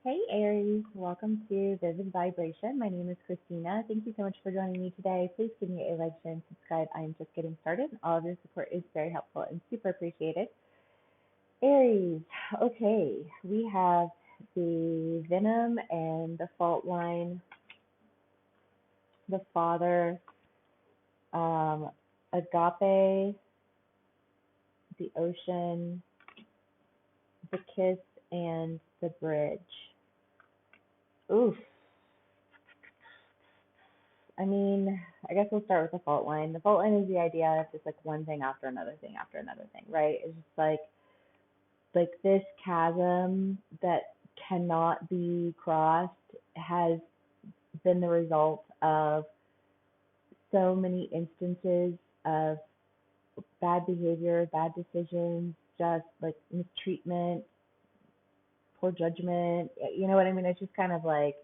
Hey Aries, welcome to Vivid Vibration. My name is Christina. Thank you so much for joining me today. Please give me a like, share, and subscribe. I am just getting started. All of your support is very helpful and super appreciated. Aries, okay, we have the venom and the fault line, the father, agape, the ocean, the kiss, and the bridge. Oof. I mean, I guess we'll start with the fault line. The fault line is the idea of just like one thing after another thing after another thing, right? It's just like this chasm that cannot be crossed has been the result of so many instances of bad behavior, bad decisions, just like mistreatment, poor judgment. You know what I mean? It's just kind of like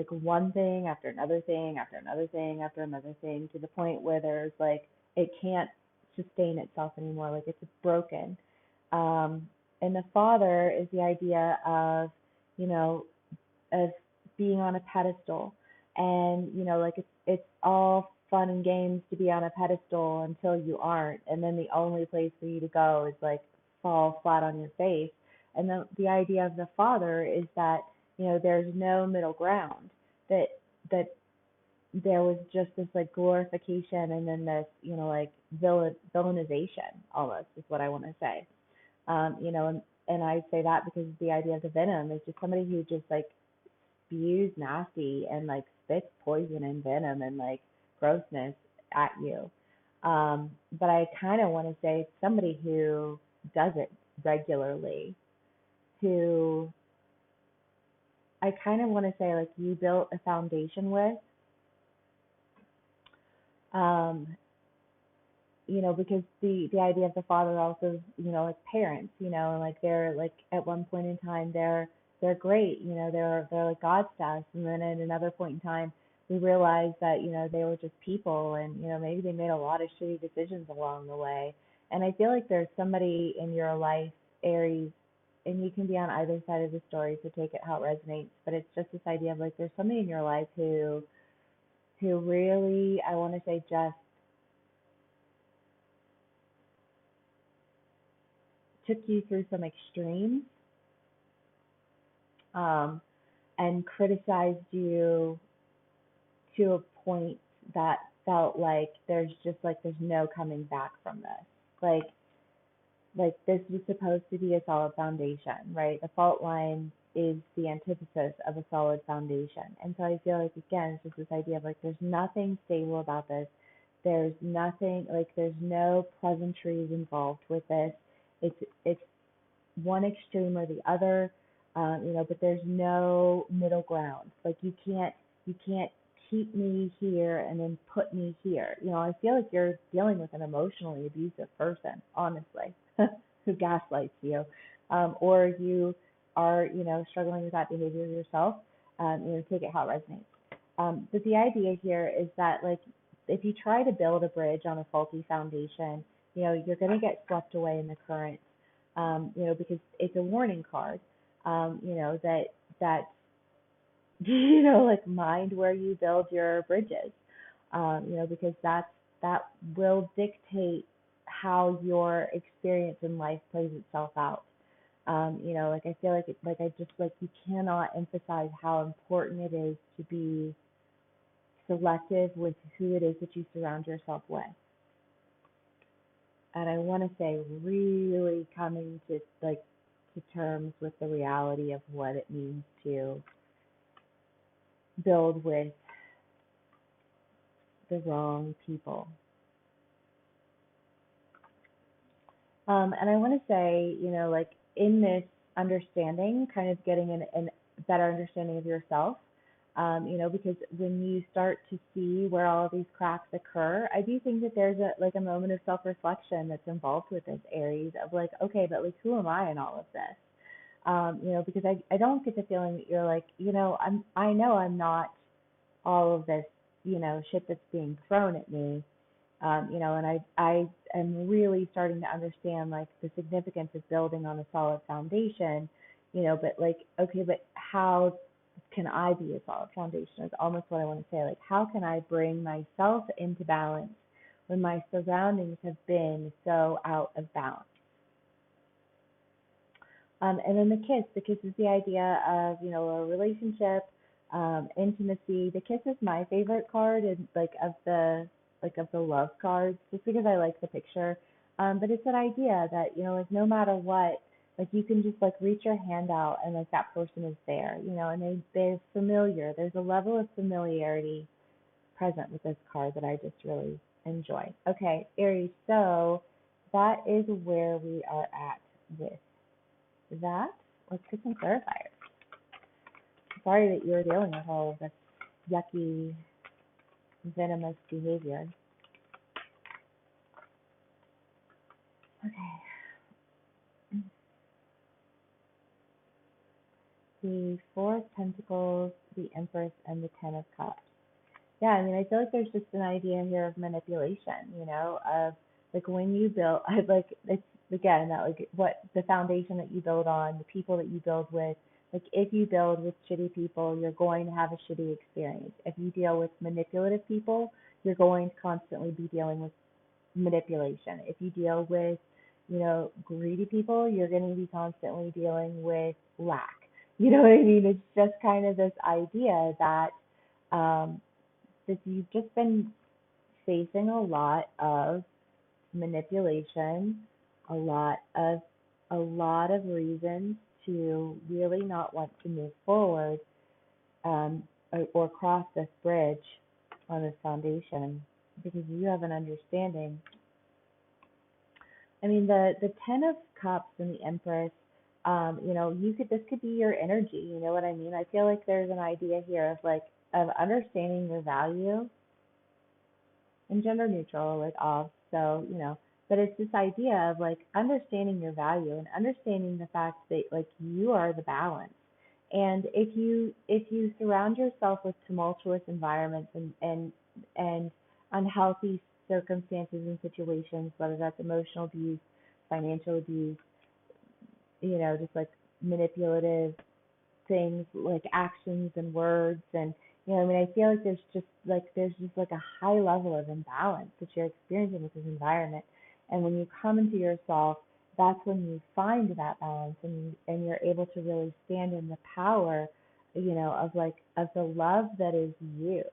one thing after another thing after another thing after another thing to the point where there's like it can't sustain itself anymore. Like it's broken. Um, and the father is the idea of, you know, of being on a pedestal, and like it's all fun and games to be on a pedestal until you aren't, and then the only place for you to go is like fall flat on your face. And the idea of the father is that there's no middle ground, that that there was just this like glorification and then this like villainization almost is what I want to say. And I say that because the idea of the venom is just somebody who just like spews nasty and like spits poison and venom and like grossness at you. But I kind of want to say somebody who does it regularly, who I kind of want to say like you built a foundation with, um, because the idea of the father also, like parents, and like they're like at one point in time they're great, they're like God to us, and then at another point in time we realize that they were just people, and maybe they made a lot of shitty decisions along the way. And I feel like there's somebody in your life, Aries, and you can be on either side of the story, so take it how it resonates. But it's just this idea of like there's somebody in your life who really, I want to say, just took you through some extremes, um, and criticized you to a point that felt like there's no coming back from this. Like this was supposed to be a solid foundation, right? The fault line is the antithesis of a solid foundation. And so I feel like again it's just this idea of like there's nothing stable about this. There's nothing, like there's no pleasantries involved with this. It's one extreme or the other, but there's no middle ground. Like you can't keep me here and then put me here. I feel like you're dealing with an emotionally abusive person, honestly, who gaslights you, or you are, struggling with that behavior yourself. Take it how it resonates. But the idea here is that, like, if you try to build a bridge on a faulty foundation, you're going to get swept away in the current, because it's a warning card, that like mind where you build your bridges, because that will dictate how your experience in life plays itself out. Like I feel like like I just like you cannot emphasize how important it is to be selective with who it is that you surround yourself with. And I want to say really coming to like to terms with the reality of what it means to build with the wrong people. And I want to say, like in this understanding, kind of getting a better understanding of yourself, because when you start to see where all of these cracks occur, I do think that there's a moment of self-reflection that's involved with this, Aries, of like, okay, but like who am I in all of this? Because I don't get the feeling that you're like, I know I'm not all of this, shit that's being thrown at me. And I am really starting to understand like the significance of building on a solid foundation, but like, okay, but how can I be a solid foundation is almost what I want to say. Like, how can I bring myself into balance when my surroundings have been so out of balance? And then the kiss is the idea of, a relationship, intimacy. The kiss is my favorite card, and like of the love cards, just because I like the picture. But it's that idea that, like no matter what, like you can just like reach your hand out and like that person is there, and they're familiar. There's a level of familiarity present with this card that I just really enjoy. Okay, Aries, so that is where we are at with that. Let's get some clarifiers. Sorry that you're dealing with all of this yucky, venomous behavior. Okay. The Four of Pentacles, the Empress, and the Ten of Cups. Yeah, I mean, I feel like there's just an idea here of manipulation, of like when you build, I like it's again that like what the foundation that you build on, the people that you build with. Like if you build with shitty people, you're going to have a shitty experience. If you deal with manipulative people, you're going to constantly be dealing with manipulation. If you deal with, greedy people, you're going to be constantly dealing with lack. You know what I mean? It's just kind of this idea that um, that you've just been facing a lot of manipulation, a lot of reasons to really not want to move forward, or cross this bridge on this foundation because you have an understanding. I mean, the Ten of Cups and the Empress. This could be your energy. You know what I mean? I feel like there's an idea here of like of understanding your value, and gender neutral, like all. So, but it's this idea of like understanding your value and understanding the fact that like you are the balance. And if you surround yourself with tumultuous environments and unhealthy circumstances and situations, whether that's emotional abuse, financial abuse, just like manipulative things like actions and words, and I mean, I feel like there's just like a high level of imbalance that you're experiencing with this environment. And when you come into yourself, that's when you find that balance, and you're able to really stand in the power, of the love that is you.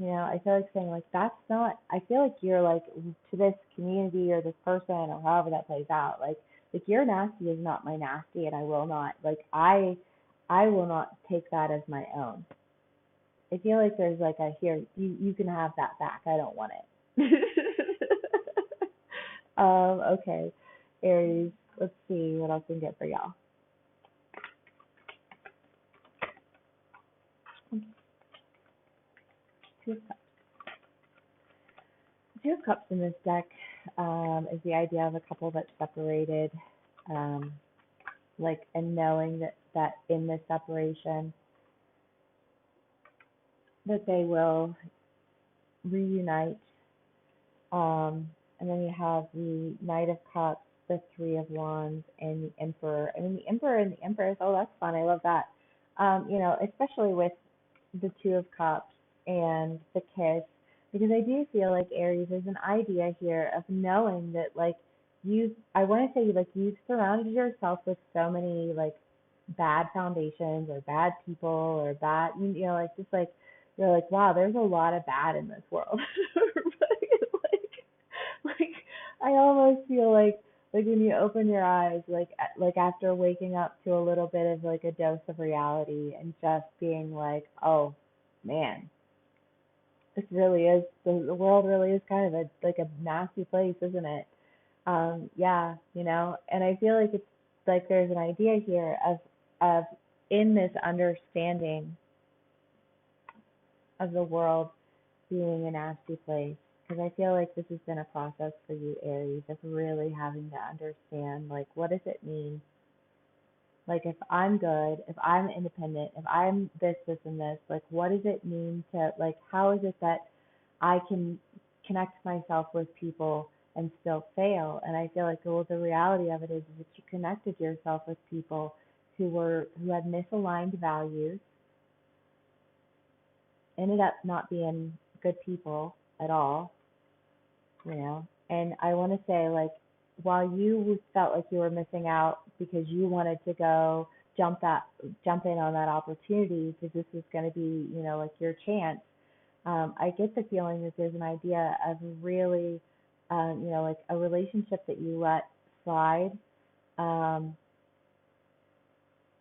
I feel like saying like that's not. I feel like you're like to this community or this person or however that plays out. Like your nasty is not my nasty, and I will not I will not take that as my own. I feel like there's like a here you can have that back. I don't want it. Okay, Aries. Let's see what else we can get for y'all. Two of Cups. Two of Cups in this deck is the idea of a couple that's separated, like, and knowing that in this separation that they will reunite. And then you have the Knight of Cups, the Three of Wands, and the Emperor. I mean, the Emperor and the Empress. Oh, that's fun. I love that. Especially with the Two of Cups and the Kiss, because I do feel like Aries, there's an idea here of knowing that like I want to say like you've surrounded yourself with so many like bad foundations or bad people or bad, like just like you're like, wow, there's a lot of bad in this world. like I almost feel like when you open your eyes, like after waking up to a little bit of like a dose of reality and just being like, oh man, this really is the world really is kind of a nasty place, isn't it? Yeah, and I feel like it's like there's an idea here of in this understanding of the world being a nasty place, because I feel like this has been a process for you, Aries, of really having to understand like what does it mean, like if I'm good, if I'm independent, if I'm this and this, like what does it mean to like how is it that I can connect myself with people and still fail. And I feel like, well, the reality of it is that you connected yourself with people who had misaligned values, ended up not being good people at all, you know. And I want to say, like, while you felt like you were missing out because you wanted to go jump that jump in on that opportunity because this was going to be, you know, like your chance. I get the feeling that there's an idea of really, you know, like a relationship that you let slide, um,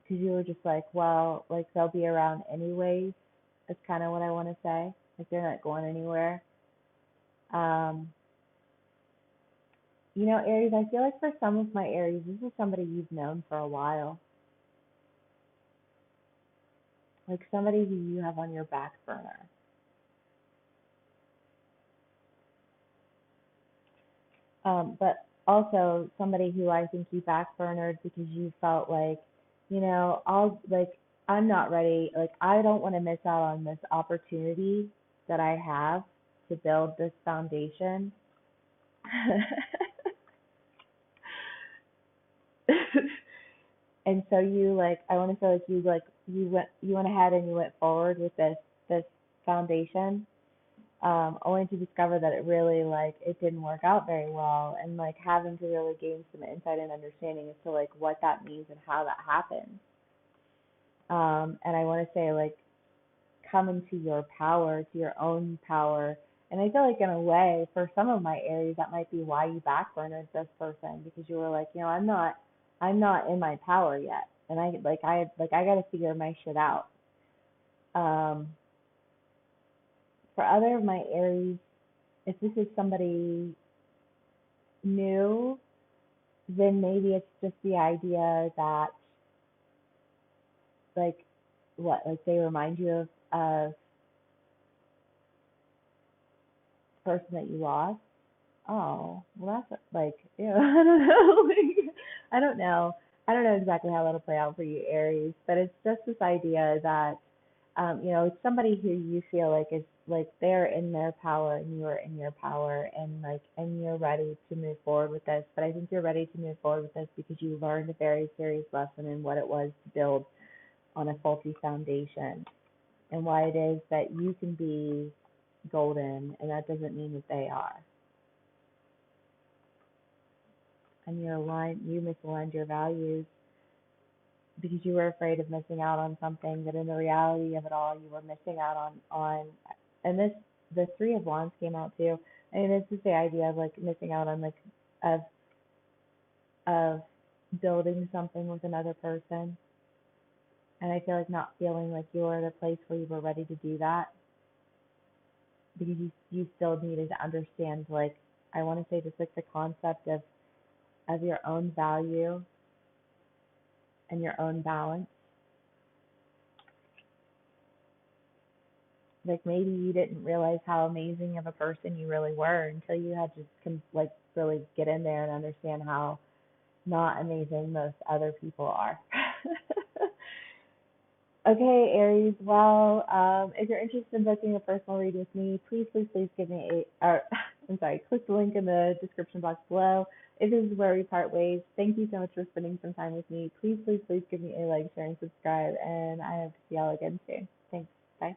because you were just like, well, like they'll be around anyways. That's kind of what I want to say. Like they're not going anywhere. Um, you know, Aries, I feel like for some of my Aries, this is somebody you've known for a while, like somebody who you have on your back burner. But also somebody who I think you backburnered because you felt like, you know, I'm not ready. Like I don't want to miss out on this opportunity that I have to build this foundation. And so you like, I want to say like you went ahead and you went forward with this foundation, only to discover that it really like it didn't work out very well, and like having to really gain some insight and understanding as to like what that means and how that happens. And I want to say like come into your power, to your own power. And I feel like in a way, for some of my Aries, that might be why you backburnered this person because you were like, you know, I'm not in my power yet, and I got to figure my shit out. Um, for other of my Aries, if this is somebody new, then maybe it's just the idea that like like they remind you of the person that you lost. Oh, well that's like you know, I don't know. Like, I don't know. I don't know exactly how that'll play out for you, Aries, but it's just this idea that you know, it's somebody who you feel like is like they're in their power and you're in your power and like and you're ready to move forward with this. But I think you're ready to move forward with this because you learned a very serious lesson in what it was to build on a faulty foundation and why it is that you can be golden and that doesn't mean that they are. And you misaligned your values because you were afraid of missing out on something that in the reality of it all you were missing out on and this the three of wands came out too. I mean this is the idea of like missing out on like of of building something with another person, and I feel like not feeling like you were at a place where you were ready to do that because you still needed to understand like I want to say just like the concept of your own value and your own balance. Like maybe you didn't realize how amazing of a person you really were until you had to like really get in there and understand how not amazing most other people are. Okay, Aries. Well, if you're interested in booking a personal read with me, please give me I'm sorry, click the link in the description box below. If this is where we part ways, thank you so much for spending some time with me. Please give me a like, share, and subscribe, and I hope to see y'all again soon. Thanks. Bye.